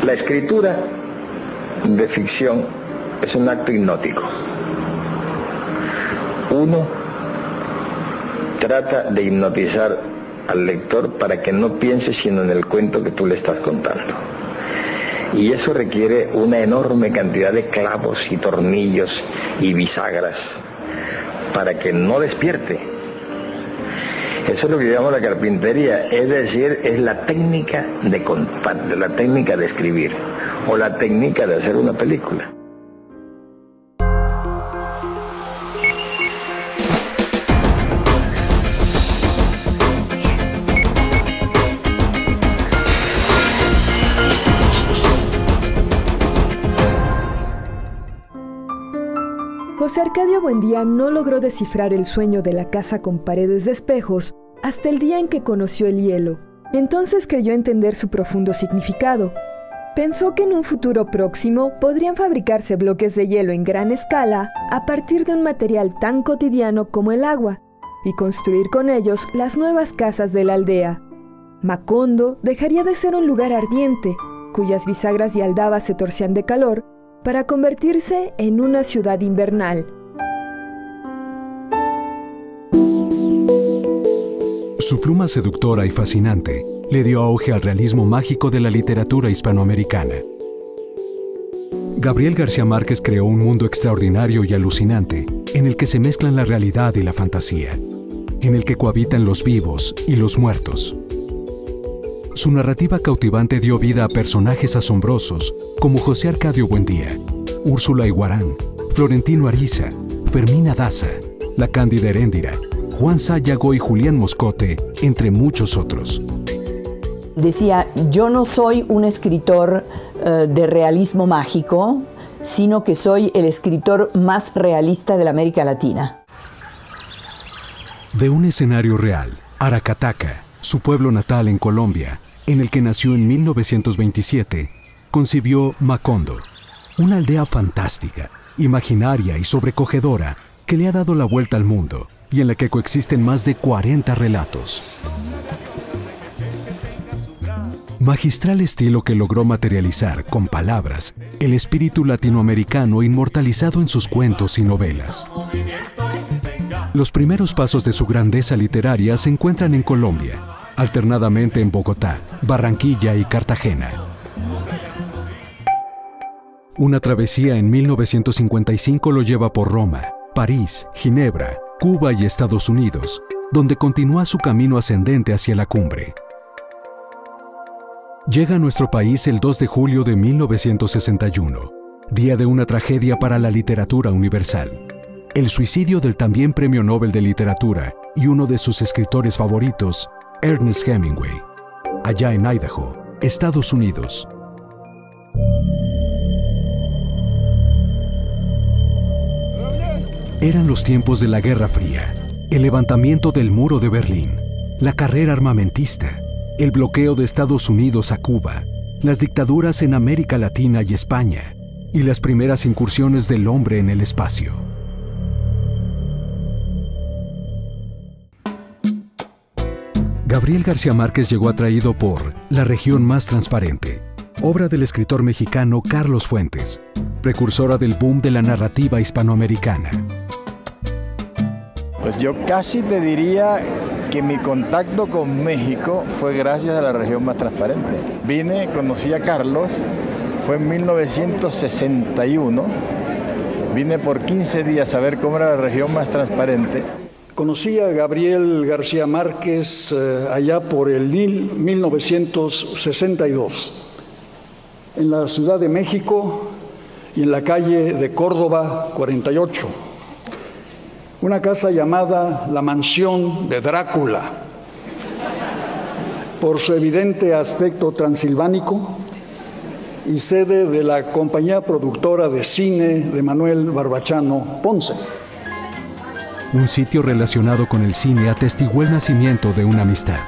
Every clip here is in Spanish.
La escritura de ficción es un acto hipnótico. Uno trata de hipnotizar al lector para que no piense sino en el cuento que tú le estás contando. Y eso requiere una enorme cantidad de clavos y tornillos y bisagras para que no despierte. Eso es lo que llamamos la carpintería, es decir, es la técnica de escribir o la técnica de hacer una película. José Arcadio Buendía no logró descifrar el sueño de la casa con paredes de espejos hasta el día en que conoció el hielo. Entonces creyó entender su profundo significado. Pensó que en un futuro próximo podrían fabricarse bloques de hielo en gran escala a partir de un material tan cotidiano como el agua y construir con ellos las nuevas casas de la aldea. Macondo dejaría de ser un lugar ardiente, cuyas bisagras y aldabas se torcían de calor, para convertirse en una ciudad invernal. Su pluma seductora y fascinante le dio auge al realismo mágico de la literatura hispanoamericana. Gabriel García Márquez creó un mundo extraordinario y alucinante en el que se mezclan la realidad y la fantasía, en el que cohabitan los vivos y los muertos. Su narrativa cautivante dio vida a personajes asombrosos como José Arcadio Buendía, Úrsula Iguarán, Florentino Ariza, Fermina Daza, la Cándida Heréndira, Juan Sayago y Julián Moscote, entre muchos otros. Decía, yo no soy un escritor de realismo mágico, sino que soy el escritor más realista de la América Latina. De un escenario real, Aracataca, su pueblo natal en Colombia, en el que nació en 1927, concibió Macondo, una aldea fantástica, imaginaria y sobrecogedora que le ha dado la vuelta al mundo y en la que coexisten más de 40 relatos. Magistral estilo que logró materializar con palabras el espíritu latinoamericano inmortalizado en sus cuentos y novelas. Los primeros pasos de su grandeza literaria se encuentran en Colombia, alternadamente en Bogotá, Barranquilla y Cartagena. Una travesía en 1955 lo lleva por Roma, París, Ginebra, Cuba y Estados Unidos, donde continúa su camino ascendente hacia la cumbre. Llega a nuestro país el 2 de julio de 1961, día de una tragedia para la literatura universal. El suicidio del también Premio Nobel de Literatura y uno de sus escritores favoritos, Ernest Hemingway, allá en Idaho, Estados Unidos. Eran los tiempos de la Guerra Fría, el levantamiento del muro de Berlín, la carrera armamentista, el bloqueo de Estados Unidos a Cuba, las dictaduras en América Latina y España, y las primeras incursiones del hombre en el espacio. Gabriel García Márquez llegó atraído por La región más transparente, obra del escritor mexicano Carlos Fuentes, precursora del boom de la narrativa hispanoamericana. Pues yo casi te diría que mi contacto con México fue gracias a La región más transparente. Vine, conocí a Carlos, fue en 1961, vine por 15 días a ver cómo era la región más transparente. Conocí a Gabriel García Márquez allá por el 1962, en la Ciudad de México y en la calle de Córdoba 48. Una casa llamada La Mansión de Drácula, por su evidente aspecto transilvánico, y sede de la compañía productora de cine de Manuel Barbachano Ponce. Un sitio relacionado con el cine atestiguó el nacimiento de una amistad.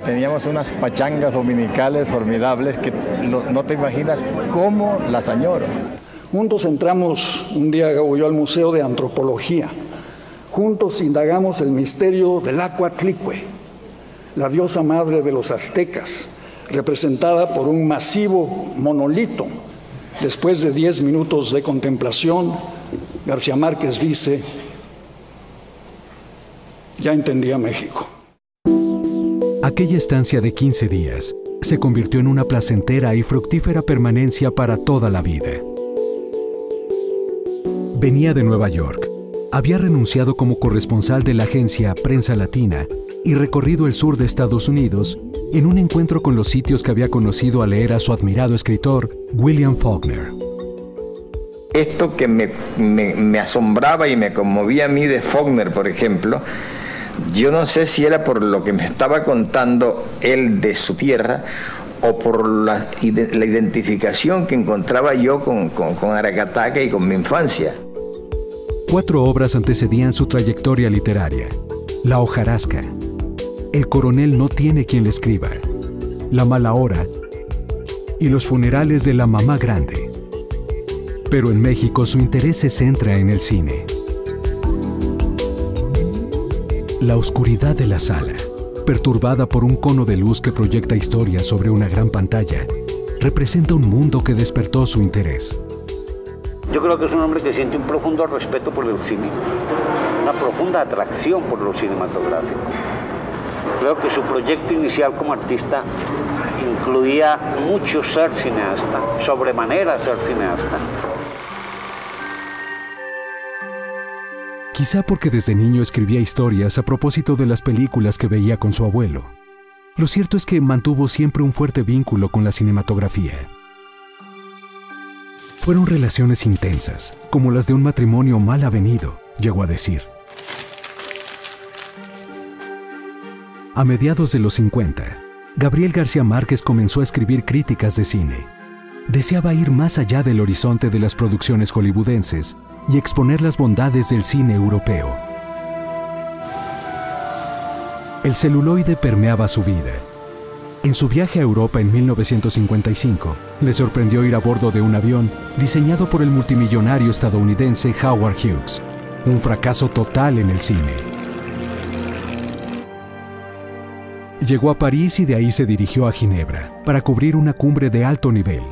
Teníamos unas pachangas dominicales formidables que no te imaginas cómo las añoro. Juntos entramos un día, Gabo y yo, al Museo de Antropología. Juntos indagamos el misterio del Acuatlicue, la diosa madre de los aztecas, representada por un masivo monolito. Después de 10 minutos de contemplación, García Márquez dice: ya entendí a México. Aquella estancia de 15 días se convirtió en una placentera y fructífera permanencia para toda la vida. Venía de Nueva York. Había renunciado como corresponsal de la agencia Prensa Latina y recorrido el sur de Estados Unidos en un encuentro con los sitios que había conocido al leer a su admirado escritor William Faulkner. Esto que me asombraba y me conmovía a mí de Faulkner, por ejemplo, yo no sé si era por lo que me estaba contando él de su tierra o por la identificación que encontraba yo con Aracataca y con mi infancia. 4 obras antecedían su trayectoria literaria: La hojarasca, El coronel no tiene quien le escriba, La mala hora y Los funerales de la mamá grande. Pero en México su interés se centra en el cine. La oscuridad de la sala, perturbada por un cono de luz que proyecta historias sobre una gran pantalla, representa un mundo que despertó su interés. Yo creo que es un hombre que siente un profundo respeto por el cine, una profunda atracción por lo cinematográfico. Creo que su proyecto inicial como artista incluía mucho ser cineasta, sobremanera ser cineasta. Quizá porque desde niño escribía historias a propósito de las películas que veía con su abuelo. Lo cierto es que mantuvo siempre un fuerte vínculo con la cinematografía. Fueron relaciones intensas, como las de un matrimonio mal avenido, llegó a decir. A mediados de los 50, Gabriel García Márquez comenzó a escribir críticas de cine. Deseaba ir más allá del horizonte de las producciones hollywoodenses y exponer las bondades del cine europeo. El celuloide permeaba su vida. En su viaje a Europa en 1955, le sorprendió ir a bordo de un avión diseñado por el multimillonario estadounidense Howard Hughes, un fracaso total en el cine. Llegó a París y de ahí se dirigió a Ginebra para cubrir una cumbre de alto nivel.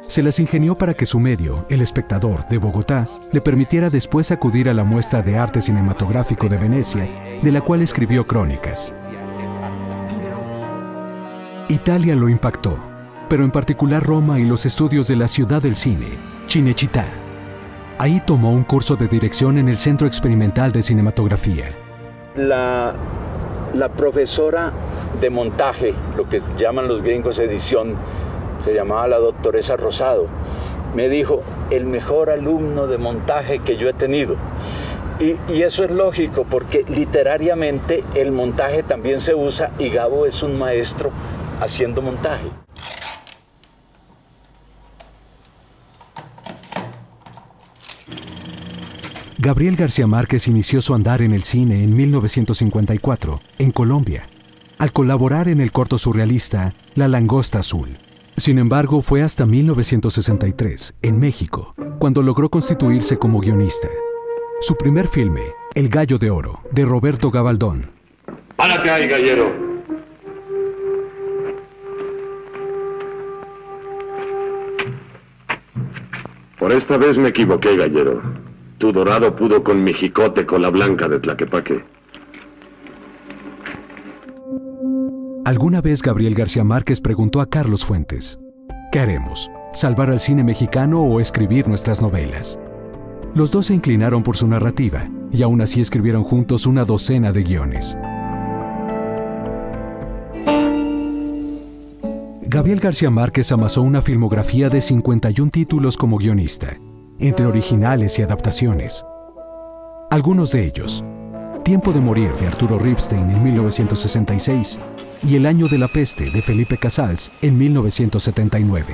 Se las ingenió para que su medio, El Espectador, de Bogotá, le permitiera después acudir a la muestra de arte cinematográfico de Venecia, de la cual escribió crónicas. Italia lo impactó, pero en particular Roma y los estudios de la ciudad del cine, Cinecittà. Ahí tomó un curso de dirección en el Centro Experimental de Cinematografía. La profesora de montaje, lo que llaman los gringos edición, se llamaba la doctoresa Rosado, me dijo: el mejor alumno de montaje que yo he tenido. Y eso es lógico, porque literariamente el montaje también se usa y Gabo es un maestro haciendo montaje. Gabriel García Márquez inició su andar en el cine en 1954, en Colombia, al colaborar en el corto surrealista La langosta azul. Sin embargo, fue hasta 1963, en México, cuando logró constituirse como guionista. Su primer filme, El gallo de oro, de Roberto Gabaldón. ¡Párate ahí, gallero! Por esta vez me equivoqué, gallero. Tu dorado pudo con mi jicote con la blanca de Tlaquepaque. Alguna vez Gabriel García Márquez preguntó a Carlos Fuentes: ¿qué haremos? ¿Salvar al cine mexicano o escribir nuestras novelas? Los dos se inclinaron por su narrativa y aún así escribieron juntos una docena de guiones. Gabriel García Márquez amasó una filmografía de 51 títulos como guionista, entre originales y adaptaciones. Algunos de ellos: Tiempo de morir, de Arturo Ripstein en 1966, y El año de la peste, de Felipe Casals en 1979.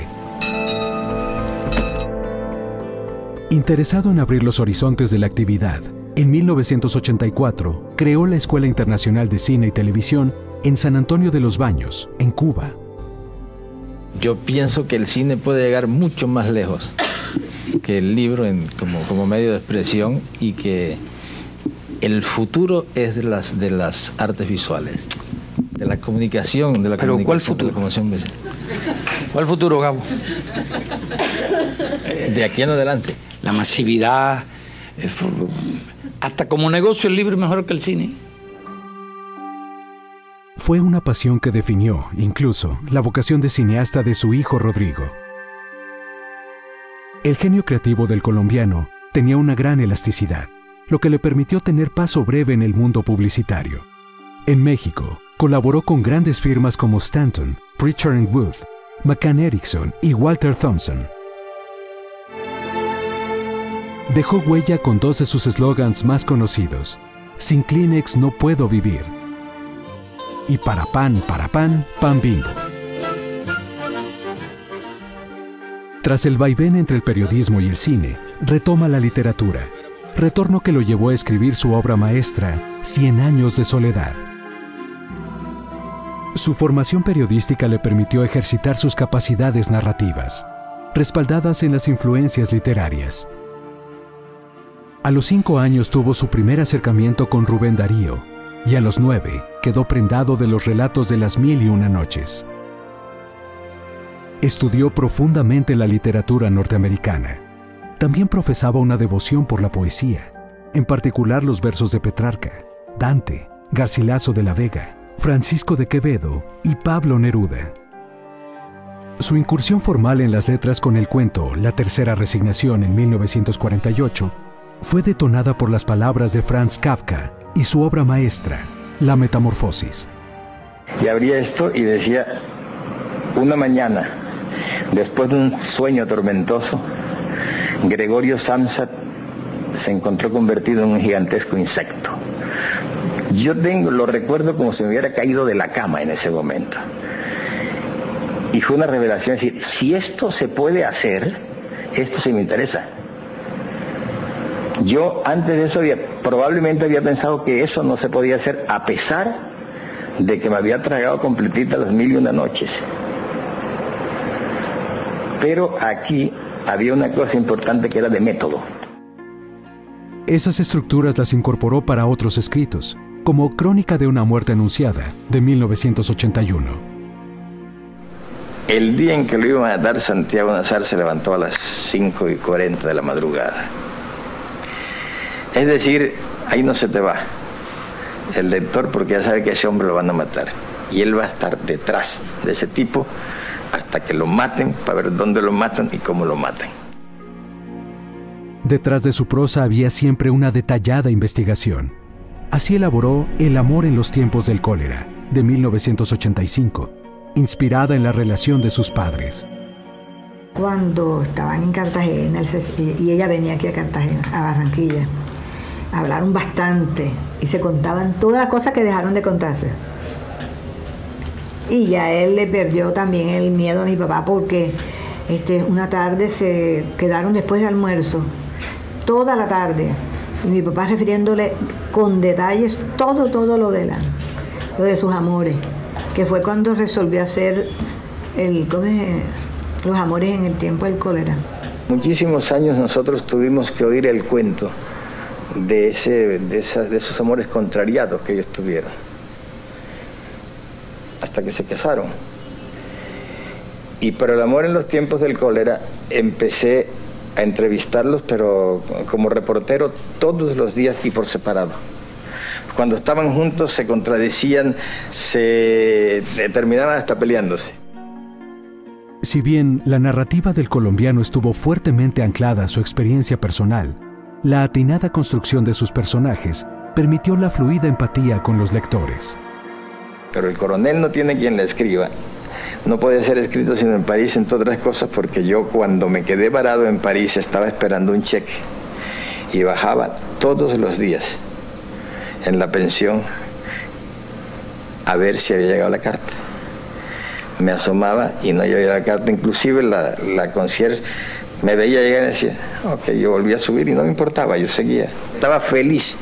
Interesado en abrir los horizontes de la actividad, en 1984 creó la Escuela Internacional de Cine y Televisión en San Antonio de los Baños, en Cuba. Yo pienso que el cine puede llegar mucho más lejos que el libro como medio de expresión, y que el futuro es de las artes visuales. de la comunicación, de la ¿Pero cuál futuro? ¿Cuál futuro, Gabo? De aquí en adelante. La masividad, hasta como negocio el libro es mejor que el cine. Fue una pasión que definió, incluso, la vocación de cineasta de su hijo Rodrigo. El genio creativo del colombiano tenía una gran elasticidad, lo que le permitió tener paso breve en el mundo publicitario. En México, colaboró con grandes firmas como Stanton, Pritchard & Wood, McCann Erickson y Walter Thompson. Dejó huella con dos de sus eslogans más conocidos: "Sin Kleenex no puedo vivir" y para pan, pan Bimbo. Tras el vaivén entre el periodismo y el cine, retoma la literatura, retorno que lo llevó a escribir su obra maestra, 100 años de soledad. Su formación periodística le permitió ejercitar sus capacidades narrativas, respaldadas en las influencias literarias. A los 5 años tuvo su primer acercamiento con Rubén Darío, y a los 9 quedó prendado de los relatos de las 1001 noches. Estudió profundamente la literatura norteamericana. También profesaba una devoción por la poesía, en particular los versos de Petrarca, Dante, Garcilaso de la Vega, Francisco de Quevedo y Pablo Neruda. Su incursión formal en las letras con el cuento La Tercera Resignación en 1948 fue detonada por las palabras de Franz Kafka y su obra maestra, La Metamorfosis. Y abría esto y decía: una mañana, después de un sueño tormentoso, Gregorio Samsa se encontró convertido en un gigantesco insecto. Yo lo recuerdo como si me hubiera caído de la cama en ese momento. Y fue una revelación, es decir, si esto se puede hacer, esto sí me interesa. Yo antes de eso probablemente había pensado que eso no se podía hacer, a pesar de que me había tragado completita las 1001 noches. Pero aquí había una cosa importante que era de método. Esas estructuras las incorporó para otros escritos, como Crónica de una muerte anunciada, de 1981. El día en que lo iban a dar, Santiago Nazar se levantó a las 5:40 de la madrugada. Es decir, ahí no se te va el lector, porque ya sabe que a ese hombre lo van a matar. Y él va a estar detrás de ese tipo hasta que lo maten, para ver dónde lo matan y cómo lo matan. Detrás de su prosa había siempre una detallada investigación. Así elaboró El amor en los tiempos del cólera, de 1985, inspirada en la relación de sus padres. Cuando estaban en Cartagena, y ella venía aquí a Cartagena, a Barranquilla, hablaron bastante y se contaban todas las cosas que dejaron de contarse. Y ya él le perdió también el miedo a mi papá, porque una tarde se quedaron después de almuerzo, toda la tarde, y mi papá refiriéndole con detalles todo lo de sus amores, que fue cuando resolvió hacer Los amores en el tiempo del cólera. Muchísimos años nosotros tuvimos que oír el cuento de esos amores contrariados que ellos tuvieron, hasta que se casaron. Y para El amor en los tiempos del cólera empecé a entrevistarlos, pero como reportero todos los días y por separado. Cuando estaban juntos se contradecían, se terminaban hasta peleándose. Si bien la narrativa del colombiano estuvo fuertemente anclada a su experiencia personal, la atinada construcción de sus personajes permitió la fluida empatía con los lectores. Pero el coronel no tiene quien le escriba. No puede ser escrito sino en París, entre otras cosas, porque yo cuando me quedé varado en París estaba esperando un cheque y bajaba todos los días en la pensión a ver si había llegado la carta. Me asomaba y no había la carta, inclusive la concierge me veía llegar y decía, ok, yo volví a subir y no me importaba, yo seguía. Estaba feliz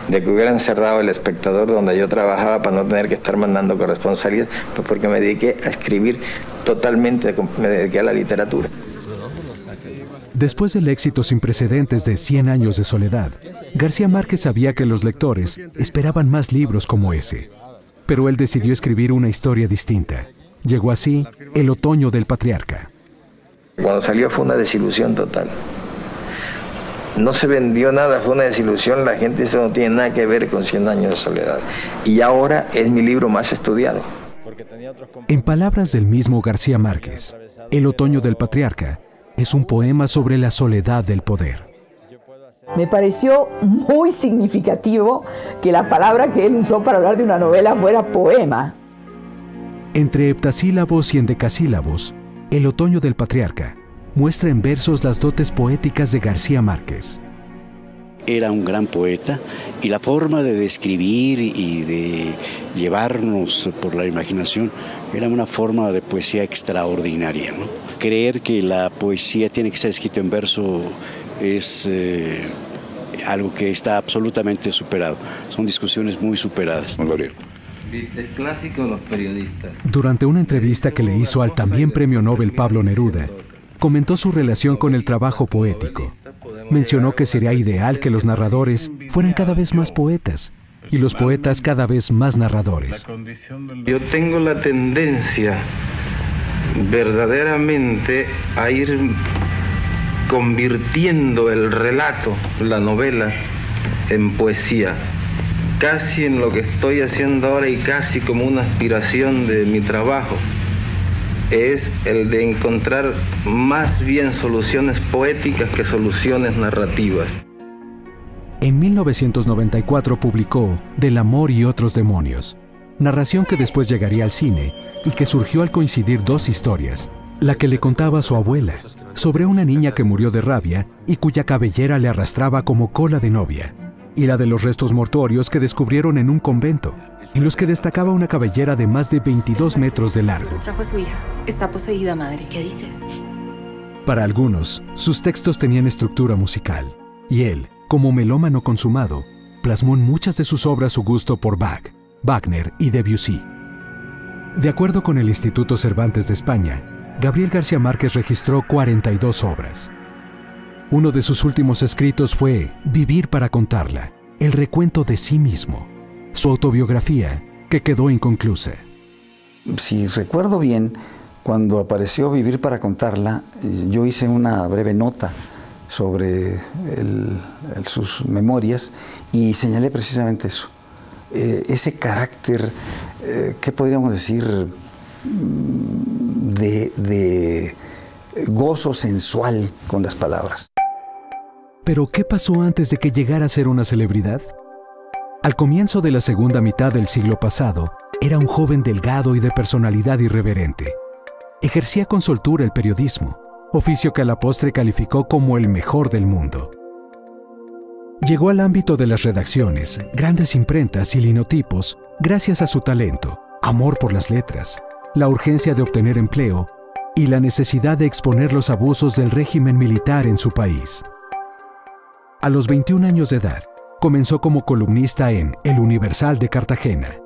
de que hubieran cerrado El Espectador donde yo trabajaba para no tener que estar mandando corresponsalías, pues porque me dediqué a escribir totalmente, me dediqué a la literatura. Después del éxito sin precedentes de 100 años de soledad, García Márquez sabía que los lectores esperaban más libros como ese. pero él decidió escribir una historia distinta. Llegó así El otoño del patriarca. Cuando salió fue una desilusión total. No se vendió nada, fue una desilusión. La gente eso no tiene nada que ver con 100 años de soledad. Y ahora es mi libro más estudiado. En palabras del mismo García Márquez, El otoño del patriarca es un poema sobre la soledad del poder. Me pareció muy significativo que la palabra que él usó para hablar de una novela fuera poema. Entre heptasílabos y endecasílabos, El otoño del patriarca muestra en versos las dotes poéticas de García Márquez. Era un gran poeta y la forma de describir y de llevarnos por la imaginación era una forma de poesía extraordinaria, ¿no? Creer que la poesía tiene que ser escrita en verso es algo que está absolutamente superado. Son discusiones muy superadas. El clásico de los periodistas. Durante una entrevista que le hizo al también premio Nobel Pablo Neruda, comentó su relación con el trabajo poético. Mencionó que sería ideal que los narradores fueran cada vez más poetas y los poetas cada vez más narradores. Yo tengo la tendencia verdaderamente a ir convirtiendo el relato, la novela, en poesía. Casi en lo que estoy haciendo ahora y casi como una aspiración de mi trabajo, es el de encontrar más bien soluciones poéticas que soluciones narrativas. En 1994 publicó Del amor y otros demonios, narración que después llegaría al cine y que surgió al coincidir dos historias, la que le contaba a su abuela, sobre una niña que murió de rabia y cuya cabellera le arrastraba como cola de novia, y la de los restos mortuorios que descubrieron en un convento, en los que destacaba una cabellera de más de 22 metros de largo. Trajo a su hija. Está poseída, madre. ¿Qué dices? Para algunos, sus textos tenían estructura musical, y él, como melómano consumado, plasmó en muchas de sus obras su gusto por Bach, Wagner y Debussy. De acuerdo con el Instituto Cervantes de España, Gabriel García Márquez registró 42 obras. Uno de sus últimos escritos fue Vivir para contarla, el recuento de sí mismo, su autobiografía, que quedó inconclusa. Si recuerdo bien, cuando apareció Vivir para contarla, yo hice una breve nota sobre sus memorias y señalé precisamente eso. Ese carácter, ¿qué podríamos decir? De gozo sensual con las palabras. ¿Pero qué pasó antes de que llegara a ser una celebridad? Al comienzo de la segunda mitad del siglo pasado, era un joven delgado y de personalidad irreverente. Ejercía con soltura el periodismo, oficio que a la postre calificó como el mejor del mundo. Llegó al ámbito de las redacciones, grandes imprentas y linotipos gracias a su talento, amor por las letras, la urgencia de obtener empleo y la necesidad de exponer los abusos del régimen militar en su país. A los 21 años de edad, comenzó como columnista en El Universal de Cartagena.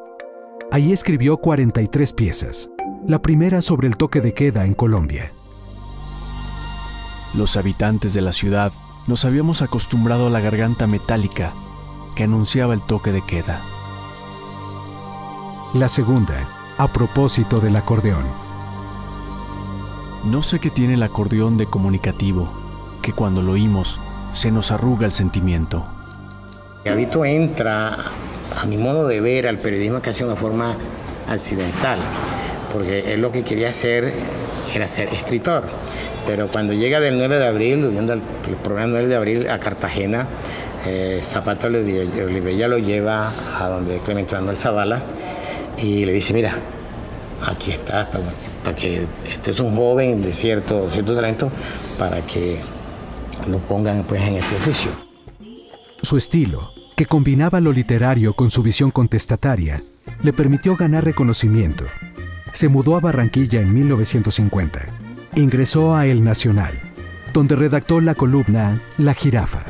Allí escribió 43 piezas, la primera sobre el toque de queda en Colombia. Los habitantes de la ciudad nos habíamos acostumbrado a la garganta metálica que anunciaba el toque de queda. La segunda, a propósito del acordeón. No sé qué tiene el acordeón de comunicativo, que cuando lo oímos se nos arruga el sentimiento. Gabito entra, a mi modo de ver, al periodismo casi de una forma accidental, porque él lo que quería hacer era ser escritor. Pero cuando llega del 9 de abril, viendo el programa 9 de abril a Cartagena, Zapata Olivella lo lleva a donde Clemente Manuel Zavala y le dice, mira, aquí está, para que este es un joven de cierto talento, para que lo pongan pues en este oficio. Su estilo, que combinaba lo literario con su visión contestataria, le permitió ganar reconocimiento. Se mudó a Barranquilla en 1950. Ingresó a El Nacional, donde redactó la columna La Jirafa.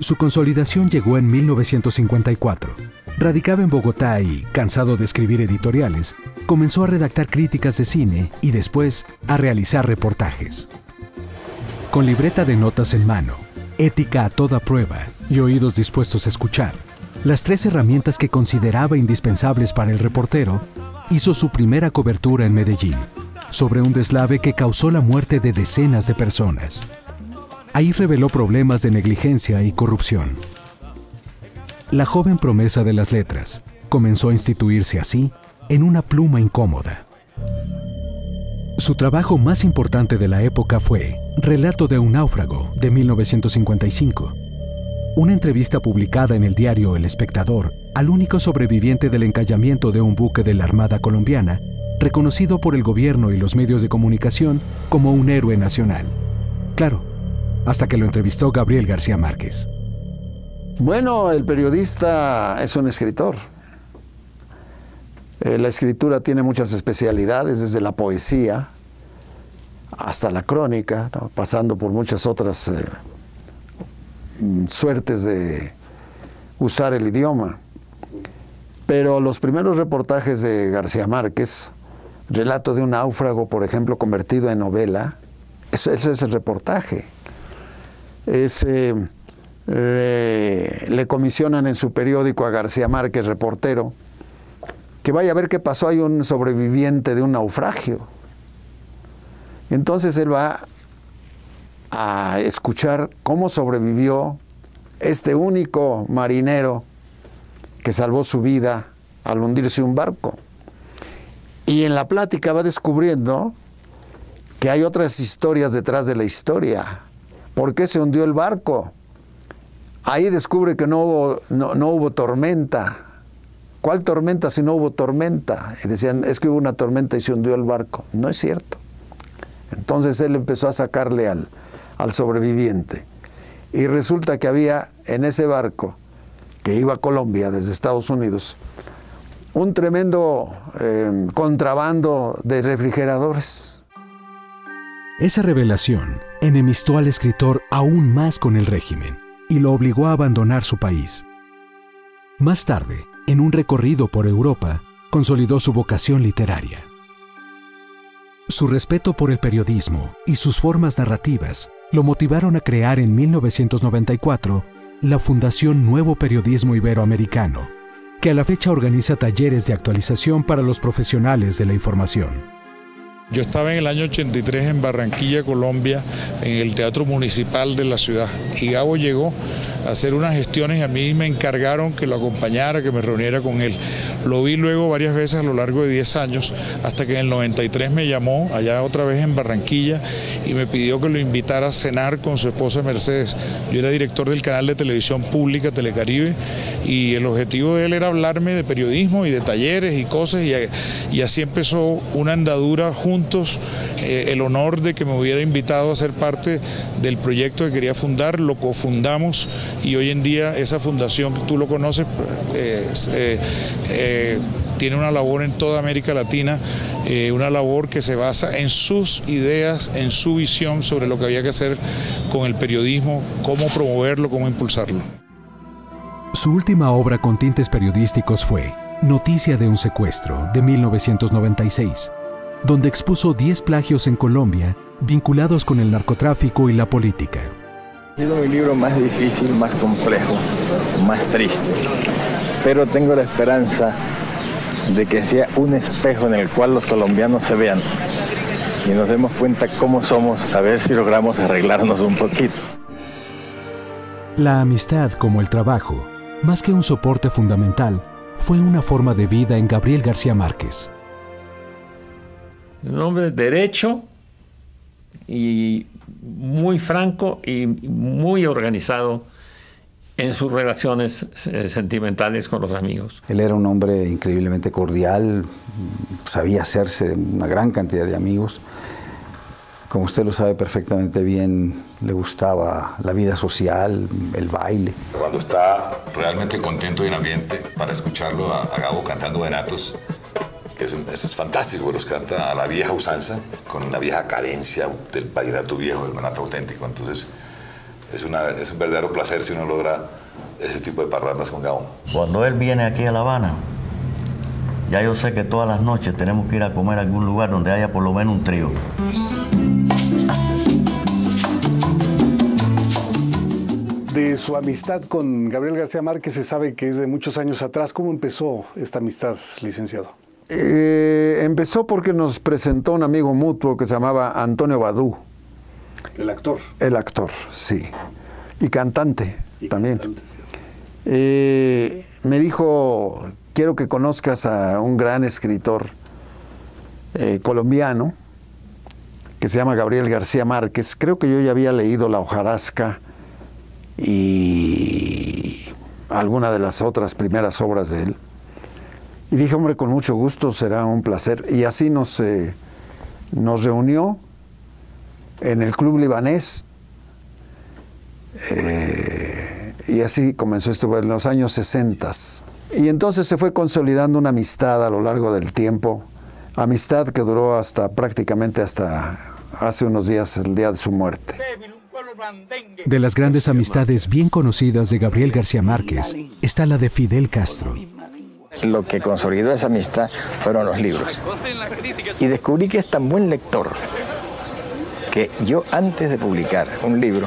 Su consolidación llegó en 1954. Radicaba en Bogotá y, cansado de escribir editoriales, comenzó a redactar críticas de cine y después a realizar reportajes. Con libreta de notas en mano, ética a toda prueba y oídos dispuestos a escuchar, las 3 herramientas que consideraba indispensables para el reportero, hizo su primera cobertura en Medellín, sobre un deslave que causó la muerte de decenas de personas. Ahí reveló problemas de negligencia y corrupción. La joven promesa de las letras comenzó a instituirse así en una pluma incómoda. Su trabajo más importante de la época fue Relato de un náufrago, de 1955. Una entrevista publicada en el diario El Espectador al único sobreviviente del encallamiento de un buque de la Armada colombiana, reconocido por el gobierno y los medios de comunicación como un héroe nacional. Claro, hasta que lo entrevistó Gabriel García Márquez. Bueno, el periodista es un escritor. La escritura tiene muchas especialidades, desde la poesía hasta la crónica, ¿no? Pasando por muchas otras suertes de usar el idioma. Pero los primeros reportajes de García Márquez, Relato de un náufrago, por ejemplo, convertido en novela, ese es el reportaje. Le comisionan en su periódico a García Márquez, reportero, que vaya a ver qué pasó, hay un sobreviviente de un naufragio. Entonces él va a escuchar cómo sobrevivió este único marinero que salvó su vida al hundirse un barco. Y en la plática va descubriendo que hay otras historias detrás de la historia. ¿Por qué se hundió el barco? Ahí descubre que no hubo tormenta. ¿Cuál tormenta si no hubo tormenta? Y decían, es que hubo una tormenta y se hundió el barco. No es cierto. Entonces él empezó a sacarle al sobreviviente. Y resulta que había en ese barco, que iba a Colombia desde Estados Unidos, un tremendo contrabando de refrigeradores. Esa revelación enemistó al escritor aún más con el régimen y lo obligó a abandonar su país. Más tarde, en un recorrido por Europa, consolidó su vocación literaria. Su respeto por el periodismo y sus formas narrativas lo motivaron a crear en 1994 la Fundación Nuevo Periodismo Iberoamericano, que a la fecha organiza talleres de actualización para los profesionales de la información. Yo estaba en el año 83 en Barranquilla, Colombia, en el Teatro Municipal de la ciudad. Y Gabo llegó a hacer unas gestiones y a mí me encargaron que lo acompañara, que me reuniera con él. Lo vi luego varias veces a lo largo de 10 años, hasta que en el 93 me llamó, allá otra vez en Barranquilla, y me pidió que lo invitara a cenar con su esposa Mercedes. Yo era director del canal de televisión pública Telecaribe, y el objetivo de él era hablarme de periodismo y de talleres y cosas, y así empezó una andadura juntos, el honor de que me hubiera invitado a ser parte del proyecto que quería fundar. Lo cofundamos y hoy en día esa fundación, tú lo conoces, tiene una labor en toda América Latina, una labor que se basa en sus ideas, en su visión sobre lo que había que hacer con el periodismo, cómo promoverlo, cómo impulsarlo. Su última obra con tintes periodísticos fue Noticia de un secuestro, de 1996, donde expuso 10 plagios en Colombia vinculados con el narcotráfico y la política. Ha sido mi libro más difícil, más complejo, más triste, pero tengo la esperanza de que sea un espejo en el cual los colombianos se vean y nos demos cuenta cómo somos, a ver si logramos arreglarnos un poquito. La amistad, como el trabajo, más que un soporte fundamental, fue una forma de vida en Gabriel García Márquez. Un hombre derecho y muy franco y muy organizado en sus relaciones sentimentales con los amigos. Él era un hombre increíblemente cordial, sabía hacerse una gran cantidad de amigos. Como usted lo sabe perfectamente bien, le gustaba la vida social, el baile. Cuando está realmente contento y en ambiente, para escucharlo a Gabo cantando venatos, que eso es fantástico, los canta a la vieja usanza, con la vieja cadencia del vallenato viejo, del vallenato auténtico. Entonces, es un verdadero placer si uno logra ese tipo de parrandas con Gabo. Cuando él viene aquí a La Habana, ya yo sé que todas las noches tenemos que ir a comer a algún lugar donde haya por lo menos un trío. De su amistad con Gabriel García Márquez se sabe que es de muchos años atrás. ¿Cómo empezó esta amistad, licenciado? Empezó porque nos presentó un amigo mutuo que se llamaba Antonio Badú. ¿El actor? El actor, sí. Y cantante también. Me dijo, quiero que conozcas a un gran escritor colombiano que se llama Gabriel García Márquez. Creo que yo ya había leído La hojarasca y alguna de las otras primeras obras de él. Y dije, hombre, con mucho gusto, será un placer. Y así nos reunió en el Club Libanés. Y así comenzó esto en los años 60. Y entonces se fue consolidando una amistad a lo largo del tiempo. Amistad que duró prácticamente hasta hace unos días, el día de su muerte. De las grandes amistades bien conocidas de Gabriel García Márquez está la de Fidel Castro. Lo que consolidó esa amistad fueron los libros. Y descubrí que es tan buen lector que yo, antes de publicar un libro,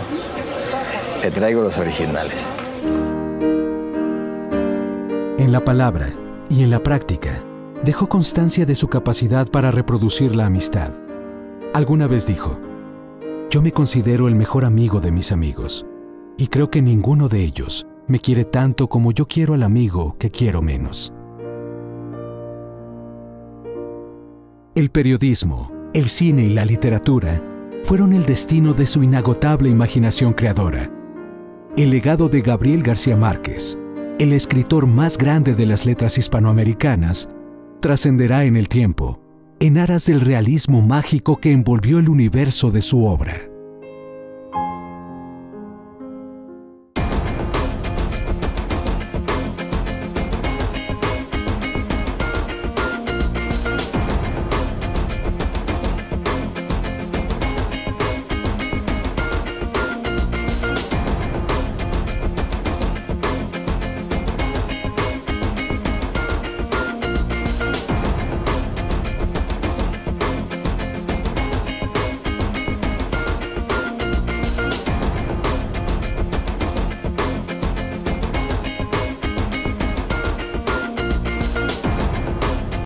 le traigo los originales. En la palabra y en la práctica, dejó constancia de su capacidad para reproducir la amistad. Alguna vez dijo, yo me considero el mejor amigo de mis amigos, y creo que ninguno de ellos me quiere tanto como yo quiero al amigo que quiero menos. El periodismo, el cine y la literatura fueron el destino de su inagotable imaginación creadora. El legado de Gabriel García Márquez, el escritor más grande de las letras hispanoamericanas, trascenderá en el tiempo, en aras del realismo mágico que envolvió el universo de su obra.